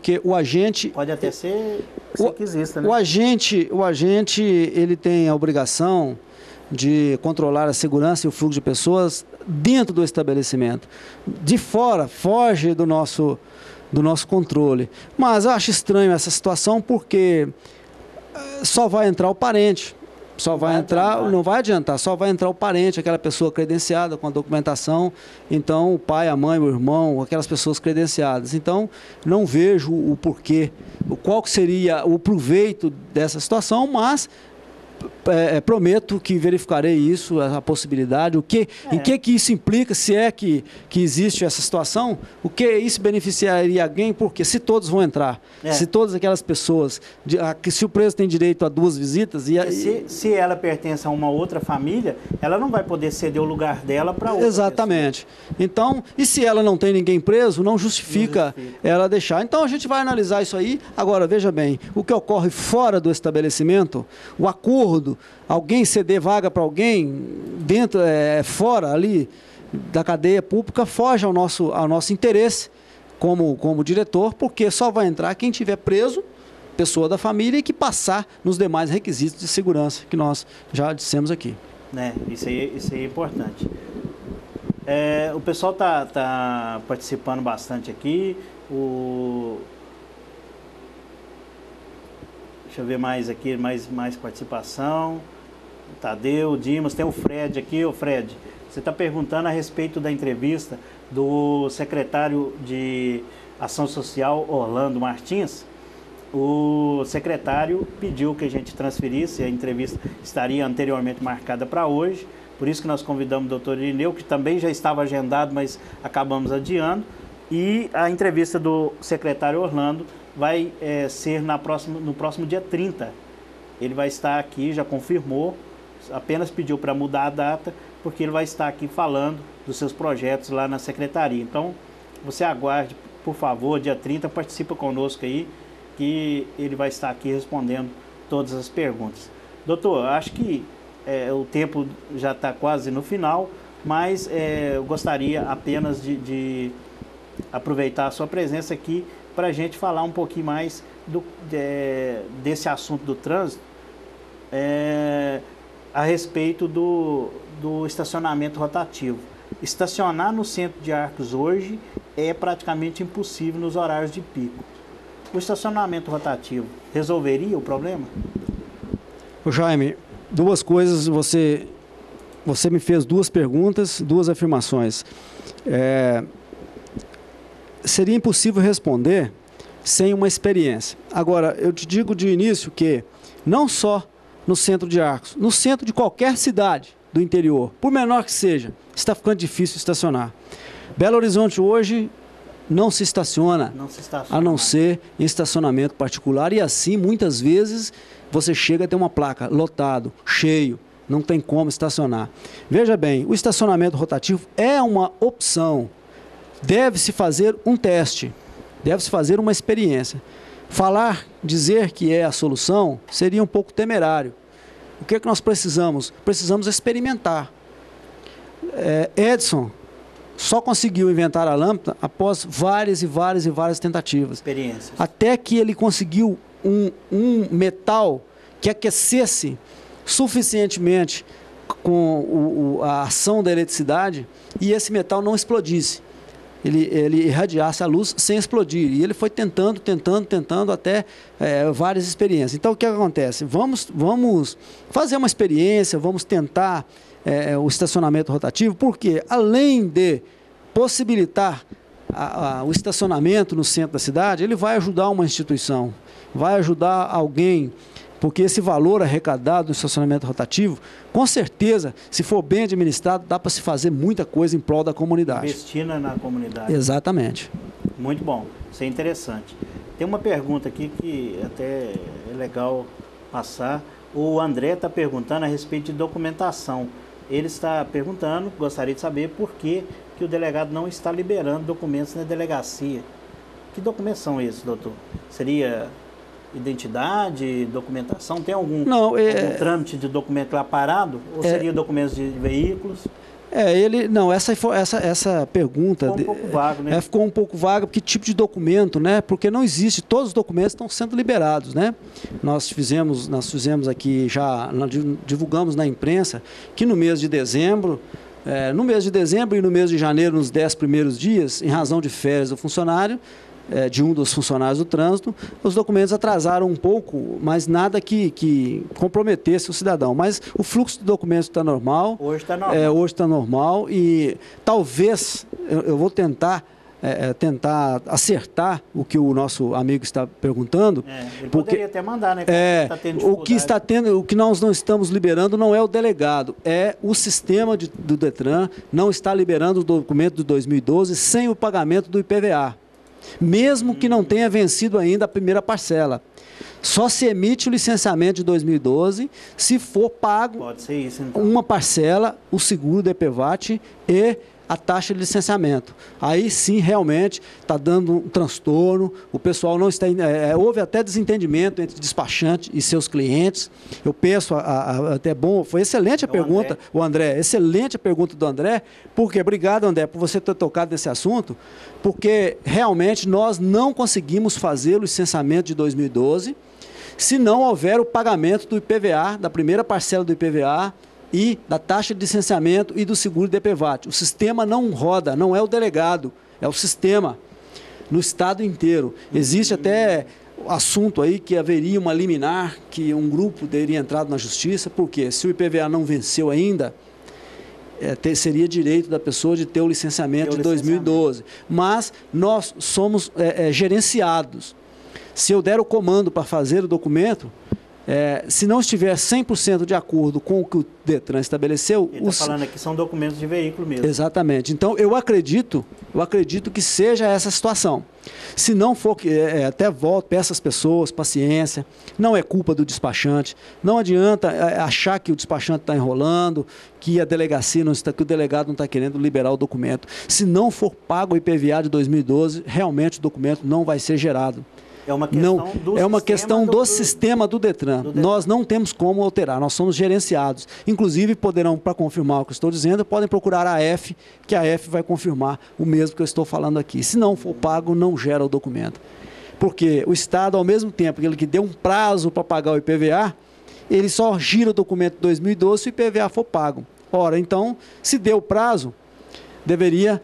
porque o agente... Pode até ser que exista, né? O agente, ele tem a obrigação de controlar a segurança e o fluxo de pessoas dentro do estabelecimento. De fora, foge do nosso controle. Mas eu acho estranho essa situação porque só vai entrar o parente. Não vai adiantar, só vai entrar o parente, aquela pessoa credenciada com a documentação, então o pai, a mãe, o irmão, aquelas pessoas credenciadas. Então, não vejo o porquê, qual seria o proveito dessa situação, mas prometo que verificarei isso, a possibilidade, em que isso implica, se é que existe essa situação, o que isso beneficiaria alguém, porque se todos vão entrar, se todas aquelas pessoas, se o preso tem direito a 2 visitas... Se ela pertence a uma outra família, ela não vai poder ceder o lugar dela para outra Exatamente. Pessoa. Então, e se ela não tem ninguém preso, não justifica ela deixar. Então, a gente vai analisar isso aí. Agora, veja bem, o que ocorre fora do estabelecimento, o acordo, alguém ceder vaga para alguém dentro, fora ali da cadeia pública, foge ao nosso interesse como diretor, porque só vai entrar quem tiver preso, pessoa da família, e que passar nos demais requisitos de segurança que nós já dissemos aqui. Isso aí é importante. O pessoal tá participando bastante aqui. Deixa eu ver mais aqui, mais participação. Tadeu, Dimas, tem o Fred aqui. Ô Fred, você está perguntando a respeito da entrevista do secretário de Ação Social, Orlando Martins. O secretário pediu que a gente transferisse, a entrevista estaria anteriormente marcada para hoje, por isso que nós convidamos o doutor Irineu, que também já estava agendado, mas acabamos adiando, e a entrevista do secretário Orlando vai ser no próximo dia 30. Ele vai estar aqui, já confirmou, apenas pediu para mudar a data, porque ele vai estar aqui falando dos seus projetos lá na secretaria. Então, você aguarde, por favor, dia 30, participa conosco aí, que ele vai estar aqui respondendo todas as perguntas. Doutor, acho que o tempo já está quase no final, mas eu gostaria apenas de aproveitar a sua presença aqui para a gente falar um pouquinho mais desse assunto do trânsito, a respeito do estacionamento rotativo. Estacionar no centro de Arcos hoje é praticamente impossível nos horários de pico. O estacionamento rotativo resolveria o problema? Jaime, 2 coisas, você me fez 2 perguntas, 2 afirmações. Seria impossível responder sem uma experiência. Agora, eu te digo de início que não só no centro de Arcos, no centro de qualquer cidade do interior, por menor que seja, está ficando difícil estacionar. Belo Horizonte hoje não se estaciona, a não ser em estacionamento particular, e assim, muitas vezes, você chega a ter uma placa, lotado, cheio, não tem como estacionar. Veja bem, o estacionamento rotativo é uma opção, deve-se fazer um teste, deve-se fazer uma experiência. Dizer que é a solução, seria um pouco temerário. O que é que nós precisamos? Precisamos experimentar. Edison só conseguiu inventar a lâmpada após várias tentativas. Experiências. Até que ele conseguiu um metal que aquecesse suficientemente com a ação da eletricidade e esse metal não explodisse. Ele irradiasse a luz sem explodir. E ele foi tentando até várias experiências. Então, o que acontece? Vamos fazer uma experiência, vamos tentar o estacionamento rotativo, porque além de possibilitar o estacionamento no centro da cidade, ele vai ajudar uma instituição, vai ajudar alguém, porque esse valor arrecadado no estacionamento rotativo, com certeza, se for bem administrado, dá para se fazer muita coisa em prol da comunidade. Investir na comunidade. Exatamente. Muito bom, isso é interessante. Tem uma pergunta aqui que até é legal passar. O André está perguntando a respeito de documentação. Ele está perguntando, gostaria de saber por que o delegado não está liberando documentos na delegacia. Que documentos são esses, doutor? Seria identidade, documentação? Tem algum trâmite de documento lá parado? Ou seria documentos de veículos? Essa pergunta ficou um pouco vago, né? Ficou um pouco vaga, porque tipo de documento, né? Porque não existe, todos os documentos estão sendo liberados, né? Nós fizemos aqui divulgamos na imprensa que no mês de dezembro, e no mês de janeiro, nos 10 primeiros dias, em razão de férias do funcionário, de um dos funcionários do trânsito, os documentos atrasaram um pouco, mas nada que comprometesse o cidadão. Mas o fluxo de documentos está normal. Hoje está normal. Hoje está normal e talvez eu vou tentar acertar o que o nosso amigo está perguntando. Ele poderia até mandar, né? O que nós não estamos liberando não é o delegado, é o sistema do Detran não está liberando o documento de 2012 sem o pagamento do IPVA. Mesmo que não tenha vencido ainda a primeira parcela. Só se emite o licenciamento de 2012 se for pago Pode ser isso, então. uma parcela, o seguro do EPVAT e a taxa de licenciamento. Aí sim, realmente, está dando um transtorno, o pessoal não está... houve até desentendimento entre despachante e seus clientes. Eu penso, até bom, foi excelente a pergunta, o André, excelente a pergunta do André, porque, obrigado, André, por você ter tocado nesse assunto, porque realmente nós não conseguimos fazer o licenciamento de 2012 se não houver o pagamento do IPVA, da primeira parcela do IPVA, e da taxa de licenciamento e do seguro de EPVAT. O sistema não roda, não é o delegado, é o sistema, no estado inteiro. Existe até assunto aí que haveria uma liminar, que um grupo teria entrado na justiça, porque se o IPVA não venceu ainda, seria direito da pessoa de ter o licenciamento de 2012. Mas nós somos gerenciados. Se eu der o comando para fazer o documento, se não estiver 100% de acordo com o que o Detran estabeleceu... Ele está falando aqui, são documentos de veículo mesmo. Exatamente. Então, eu acredito que seja essa situação. Se não for, até volto, peço às pessoas paciência, não é culpa do despachante, não adianta achar que o despachante está enrolando, que a delegacia não está, que o delegado não está querendo liberar o documento. Se não for pago o IPVA de 2012, realmente o documento não vai ser gerado. É uma questão do sistema do Detran. Nós não temos como alterar, nós somos gerenciados. Inclusive, poderão, para confirmar o que eu estou dizendo, podem procurar a AF, que a AF vai confirmar o mesmo que eu estou falando aqui. Se não for pago, não gera o documento. Porque o Estado, ao mesmo tempo que ele deu um prazo para pagar o IPVA, ele só gira o documento de 2012 se o IPVA for pago. Ora, então, se deu prazo, deveria...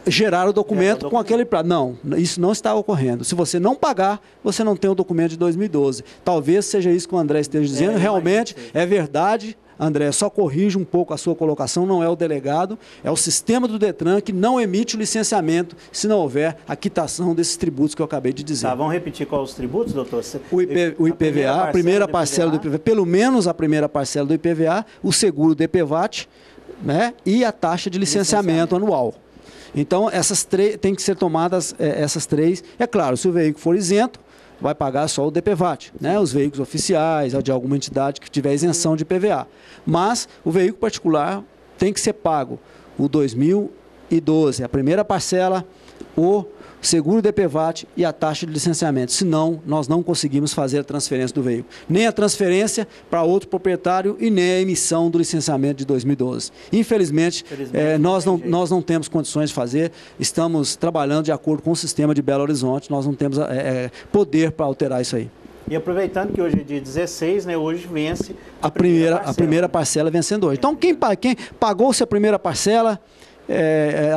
gerar o documento com aquele prazo. Não, isso não está ocorrendo. Se você não pagar, você não tem o documento de 2012. Talvez seja isso que o André esteja dizendo. Realmente, é verdade, André, só corrige um pouco a sua colocação, não é o delegado, é o sistema do Detran que não emite o licenciamento se não houver a quitação desses tributos que eu acabei de dizer. Tá, vamos repetir quais os tributos, doutor? O IPVA, a primeira parcela do IPVA, pelo menos a primeira parcela do IPVA, o seguro do EPVAT, né, e a taxa de licenciamento anual. Então, essas três têm que ser tomadas, essas três. É claro, se o veículo for isento, vai pagar só o DPVAT, né? Os veículos oficiais, de alguma entidade que tiver isenção de IPVA. Mas o veículo particular tem que ser pago o 2012, a primeira parcela, o seguro DPVAT e a taxa de licenciamento. Senão, nós não conseguimos fazer a transferência do veículo. Nem a transferência para outro proprietário e nem a emissão do licenciamento de 2012. Infelizmente, nós não temos condições de fazer. Estamos trabalhando de acordo com o sistema de Belo Horizonte. Nós não temos poder para alterar isso aí. E aproveitando que hoje é dia 16, né, hoje vence a primeira parcela vencendo hoje. Então, quem pagou-se a primeira parcela,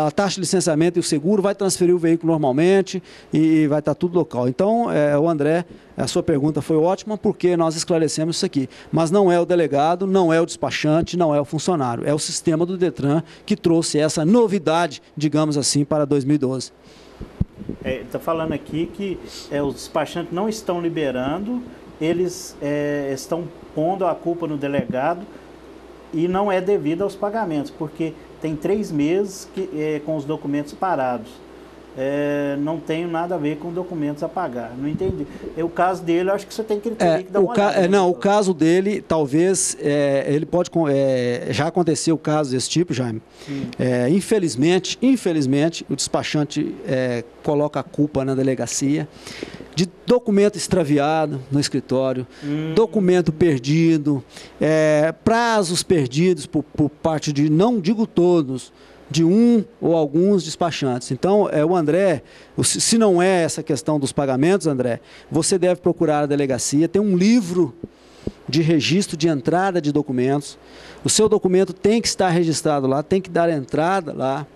a taxa de licenciamento e o seguro, vai transferir o veículo normalmente e vai estar tudo local. Então, o André, a sua pergunta foi ótima porque nós esclarecemos isso aqui. Mas não é o delegado, não é o despachante, não é o funcionário. É o sistema do Detran que trouxe essa novidade, digamos assim, para 2012. Está falando aqui que os despachantes não estão liberando, eles estão pondo a culpa no delegado e não é devido aos pagamentos, porque tem 3 meses com os documentos parados. Não tem nada a ver com documentos a pagar. Não entendi. O caso dele, eu acho que você tem que dar uma olhada. Não, o caso dele, talvez, ele pode... já aconteceu o caso desse tipo, Jaime. Infelizmente, o despachante coloca a culpa na delegacia. de documento extraviado no escritório, documento perdido, prazos perdidos por parte de, não digo todos, de um ou alguns despachantes. Então, o André, se não é essa questão dos pagamentos, André, você deve procurar a delegacia, tem um livro de registro de entrada de documentos, o seu documento tem que estar registrado lá, tem que dar entrada lá,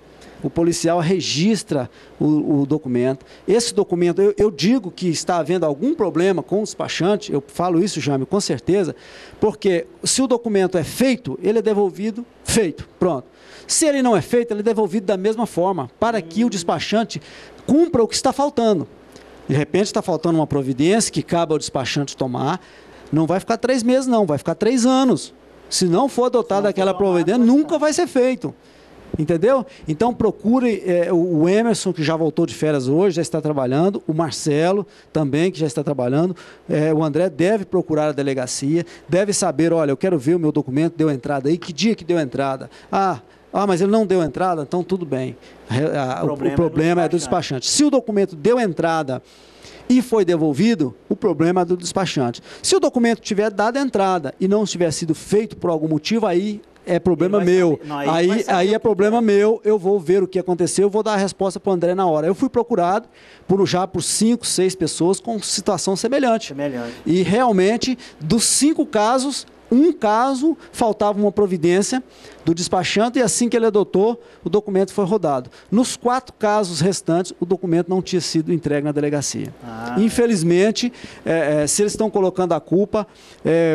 o policial registra o documento. Esse documento, eu digo que está havendo algum problema com o despachante, eu falo isso, Jaime, com certeza, porque se o documento é feito, ele é devolvido feito, pronto. Se ele não é feito, ele é devolvido da mesma forma, para que o despachante cumpra o que está faltando. De repente está faltando uma providência que cabe ao despachante tomar, não vai ficar 3 meses não, vai ficar 3 anos. Se não for adotada aquela providência, nunca vai ser feito. Entendeu? Então procure o Emerson, que já voltou de férias hoje, já está trabalhando, o Marcelo também, que já está trabalhando, o André deve procurar a delegacia, deve saber, olha, eu quero ver o meu documento, deu entrada aí, que dia que deu entrada? Mas ele não deu entrada, então tudo bem. O problema é do despachante. Se o documento deu entrada e foi devolvido, o problema é do despachante. Se o documento tiver dado entrada e não tiver sido feito por algum motivo, aí é problema meu. Aí é problema meu, eu vou ver o que aconteceu, eu vou dar a resposta para o André na hora. Eu fui procurado já por 5, 6 pessoas com situação semelhante. E realmente, dos 5 casos, um caso faltava uma providência do despachante e assim que ele adotou, o documento foi rodado. Nos 4 casos restantes, o documento não tinha sido entregue na delegacia. Infelizmente, se eles estão colocando a culpa,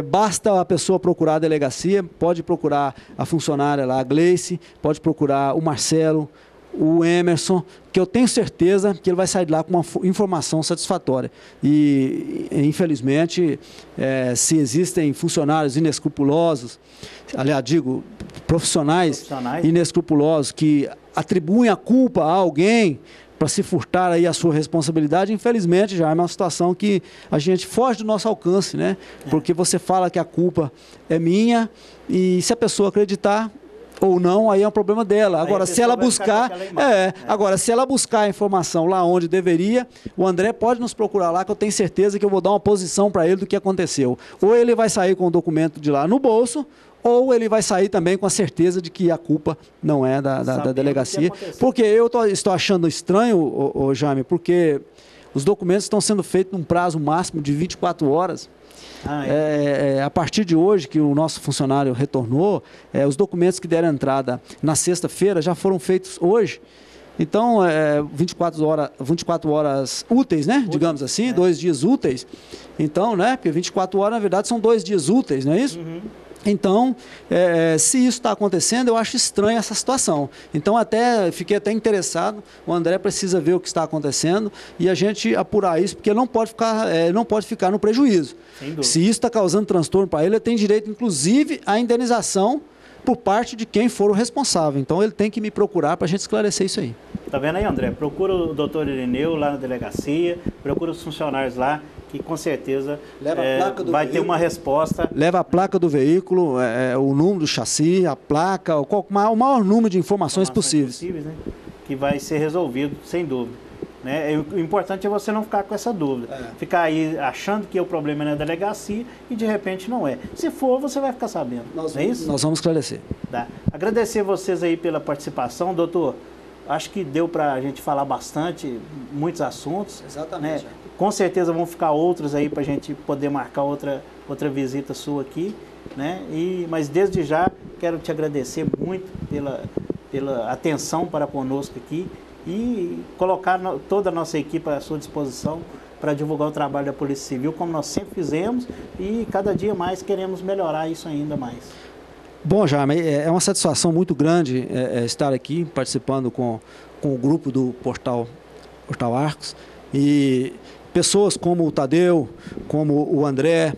basta a pessoa procurar a delegacia, pode procurar a funcionária lá, a Gleice, pode procurar o Marcelo, o Emerson, que eu tenho certeza que ele vai sair de lá com uma informação satisfatória. E, infelizmente, se existem funcionários inescrupulosos, aliás, digo, profissionais inescrupulosos que atribuem a culpa a alguém para se furtar aí a sua responsabilidade, infelizmente já é uma situação que a gente foge do nosso alcance, né? Porque você fala que a culpa é minha e se a pessoa acreditar ou não, aí é um problema dela. Agora, se ela buscar, agora, se ela buscar a informação lá onde deveria, o André pode nos procurar lá, que eu tenho certeza que eu vou dar uma posição para ele do que aconteceu. Ou ele vai sair com o documento de lá no bolso, ou ele vai sair também com a certeza de que a culpa não é da delegacia. Porque eu estou achando estranho, Jaime, porque os documentos estão sendo feitos num prazo máximo de 24 horas. A partir de hoje, que o nosso funcionário retornou, os documentos que deram entrada na sexta-feira já foram feitos hoje. Então, 24 horas úteis, né? Digamos assim, 2 dias úteis. Então, né? Porque 24 horas, na verdade, são 2 dias úteis, não é isso? Então, se isso está acontecendo, eu acho estranha essa situação. Então, fiquei até interessado, o André precisa ver o que está acontecendo e a gente apurar isso, porque não pode ficar no prejuízo. Se isso está causando transtorno para ele tem direito, inclusive, à indenização por parte de quem for o responsável. Então, ele tem que me procurar para a gente esclarecer isso aí. Tá vendo aí, André? Procura o doutor Irineu lá na delegacia, procura os funcionários lá, que com certeza vai ter uma resposta. Leva a placa do veículo, o número do chassi, a placa, o maior número de informações possíveis. Né? Que vai ser resolvido, sem dúvida. Né? O importante é você não ficar com essa dúvida. Ficar aí achando que o problema é na delegacia e de repente não é. Se for, você vai ficar sabendo. Não é isso? Nós vamos esclarecer. Tá. Agradecer vocês aí pela participação, doutor. Acho que deu para a gente falar bastante, muitos assuntos. Exatamente. Né? Com certeza vão ficar outros aí para a gente poder marcar outra visita sua aqui. Né? Mas desde já quero te agradecer muito pela atenção para conosco aqui e colocar toda a nossa equipe à sua disposição para divulgar o trabalho da Polícia Civil, como nós sempre fizemos, e cada dia mais queremos melhorar isso ainda mais. Bom, Jaime, é uma satisfação muito grande estar aqui participando com o grupo do Portal Arcos e pessoas como o Tadeu, como o André,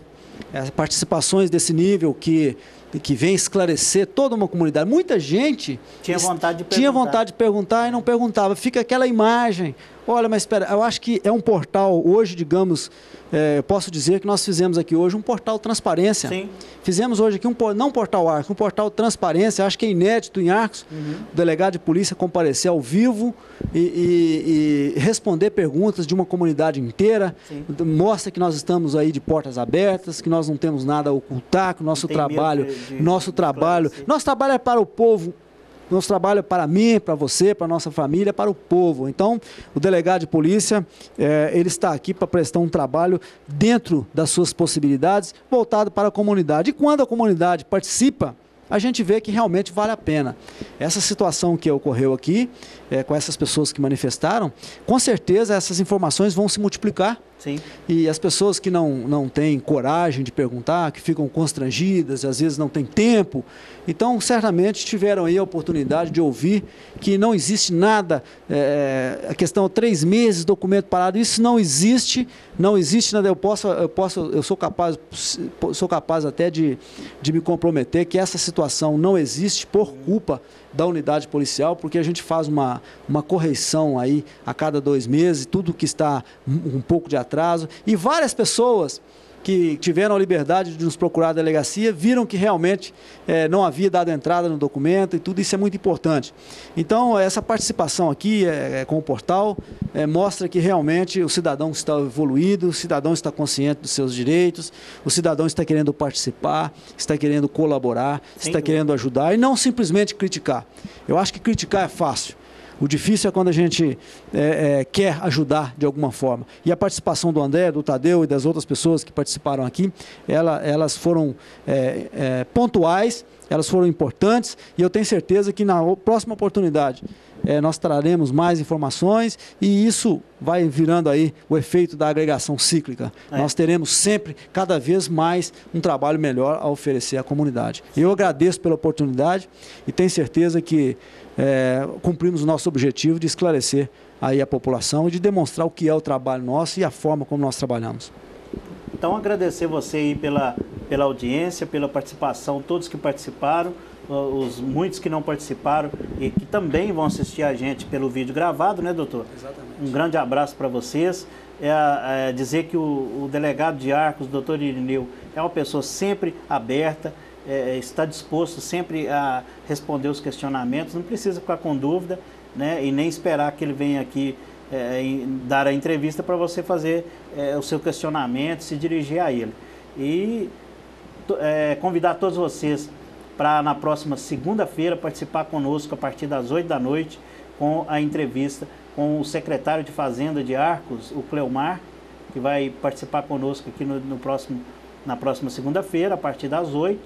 participações desse nível que vem esclarecer toda uma comunidade. Muita gente tinha vontade de perguntar. Tinha vontade de perguntar e não perguntava. Fica aquela imagem, Olha, mas espera, eu acho que é um portal, hoje, digamos, posso dizer que nós fizemos aqui hoje um portal transparência. Sim. Fizemos hoje aqui, não um portal Arcos, um portal transparência, acho que é inédito em Arcos, o delegado de polícia comparecer ao vivo e responder perguntas de uma comunidade inteira. Sim. Mostra que nós estamos aí de portas abertas, que nós não temos nada a ocultar, que o nosso trabalho, nosso trabalho é para o povo. Nosso trabalho é para mim, para você, para a nossa família, para o povo. Então, o delegado de polícia, ele está aqui para prestar um trabalho dentro das suas possibilidades, voltado para a comunidade. E quando a comunidade participa, a gente vê que realmente vale a pena. Essa situação que ocorreu aqui, com essas pessoas que manifestaram, com certeza essas informações vão se multiplicar. Sim. E as pessoas que não têm coragem de perguntar, que ficam constrangidas, às vezes não têm tempo, então certamente tiveram aí a oportunidade de ouvir que não existe nada, a questão 3 meses, documento parado, isso não existe nada. Eu sou capaz até de me comprometer que essa situação não existe por culpa da unidade policial, porque a gente faz uma correção aí a cada 2 meses, tudo que está um pouco de atraso, e várias pessoas que tiveram a liberdade de nos procurar a delegacia, viram que realmente não havia dado entrada no documento e tudo isso é muito importante. Então, essa participação aqui com o portal mostra que realmente o cidadão está evoluído, o cidadão está consciente dos seus direitos, o cidadão está querendo participar, está querendo colaborar, está querendo ajudar e não simplesmente criticar. Eu acho que criticar é fácil. O difícil é quando a gente quer ajudar de alguma forma. E a participação do André, do Tadeu e das outras pessoas que participaram aqui, elas foram pontuais, elas foram importantes, e eu tenho certeza que na próxima oportunidade nós traremos mais informações e isso vai virando aí o efeito da agregação cíclica. Nós teremos sempre, cada vez mais, um trabalho melhor a oferecer à comunidade. Eu agradeço pela oportunidade e tenho certeza que cumprimos o nosso objetivo de esclarecer aí a população e de demonstrar o que é o trabalho nosso e a forma como nós trabalhamos. Então, agradecer você aí pela audiência, pela participação, todos que participaram, os muitos que não participaram e que também vão assistir a gente pelo vídeo gravado, né, doutor? Exatamente. Um grande abraço para vocês. Dizer que o delegado de Arcos, doutor Irineu, é uma pessoa sempre aberta, está disposto sempre a responder os questionamentos, não precisa ficar com dúvida, né, e nem esperar que ele venha aqui dar a entrevista para você fazer o seu questionamento, se dirigir a ele. E convidar todos vocês para na próxima segunda-feira participar conosco a partir das 8 da noite com a entrevista com o secretário de Fazenda de Arcos, o Cleomar, que vai participar conosco aqui na próxima segunda-feira a partir das 8.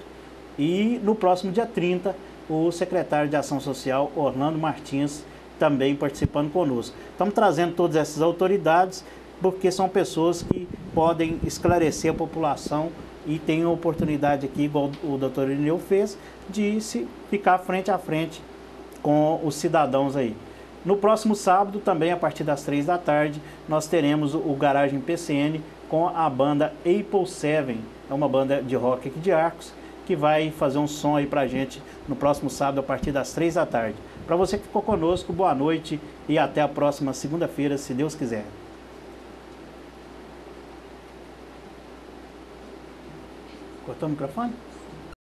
E no próximo dia 30, o secretário de Ação Social, Orlando Martins, também participando conosco. Estamos trazendo todas essas autoridades porque são pessoas que podem esclarecer a população e tem a oportunidade aqui, igual o doutor Irineu fez, de se ficar frente a frente com os cidadãos aí. No próximo sábado, também a partir das 3 da tarde, nós teremos o Garagem PCN com a banda Apple 7, é uma banda de rock aqui de Arcos, que vai fazer um som aí pra gente no próximo sábado a partir das 3 da tarde. Para você que ficou conosco, boa noite e até a próxima segunda-feira, se Deus quiser. Cortou o microfone?